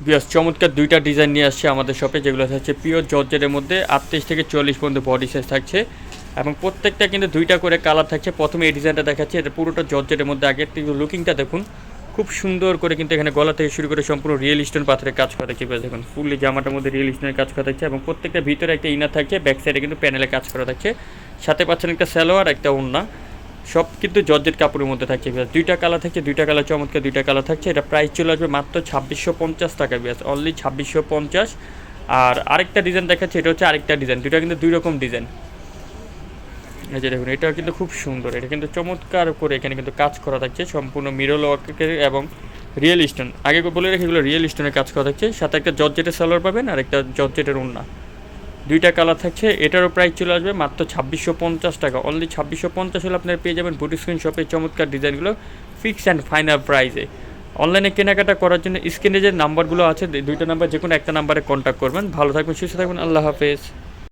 বিয়াস চমৎকার দুইটা ডিজাইন নিয়ে আসছে আমাদের শপে, যেগুলো থাকছে পিওর জর্জেটের মধ্যে 38 থেকে 44 পর্যন্ত বডি সাইজ থাকছে এবং প্রত্যেকটা কিন্তু দুইটা করে কালার থাকছে। প্রথমে এই ডিজাইনটা দেখাচ্ছে, এটা পুরোটা জর্জেটের মধ্যে। আগের থেকে লুকিংটা দেখুন, খুব সুন্দর করে কিন্তু এখানে গলা থেকে শুরু করে সম্পূর্ণ রিয়েল স্টোন পাথরের কাজ করা থাকছে। দেখুন ফুললি জামাটার মধ্যে রিয়েল স্টোনের কাজ করা থাকছে এবং প্রত্যেকটা ভিতরে একটা ইনার থাকছে, ব্যাক সাইডে কিন্তু প্যানেলে কাজ করা থাকছে। সাথে পাচ্ছেন একটা সালোয়ার, একটা ওড়না, সব কিন্তু জর্জেট কাপড়ের মধ্যে থাকছে। দুইটা কালার থাকছে, দুইটা কালার চমৎকার দুইটা কালার থাকছে। এটা প্রাইস চলে আসবে মাত্র 2650 টাকা, বিয়াস অনলি 2650। আর আরেকটা ডিজাইন দেখাচ্ছে, এটা হচ্ছে আরেকটা ডিজাইন, দুইটা কিন্তু দুই রকম ডিজাইন। এই যে দেখুন, এটা কিন্তু খুব সুন্দর, এটা কিন্তু চমৎকার করে এখানে কিন্তু কাজ করা থাকছে সম্পূর্ণ মিরর ওয়ার্কের এবং রিয়েল স্টোন। আগে বলে রেখে এগুলো রিয়েল স্টোনের কাজ করা থাকছে, সাথে একটা জর্জেটের সালোয়ার পাবেন আর একটা জর্জেটের ওড়না, দুইটা কালার থাকছে। এটারও প্রাইস চলে আসবে মাত্র 2650 টাকা, অনলি 2650 হলে আপনারা পেয়ে যাবেন বুটিক স্ক্রিন শপে চমৎকার ডিজাইনগুলো ফিক্স অ্যান্ড ফাইনাল প্রাইসে। অনলাইনে কেনাকাটা করার জন্য স্ক্রিনে যে নাম্বারগুলো আছে, দুইটা নাম্বার যে কোনো একটা নাম্বারে কন্ট্যাক্ট করবেন। ভালো থাকবেন, সুস্থ থাকবেন, আল্লাহ হাফেজ।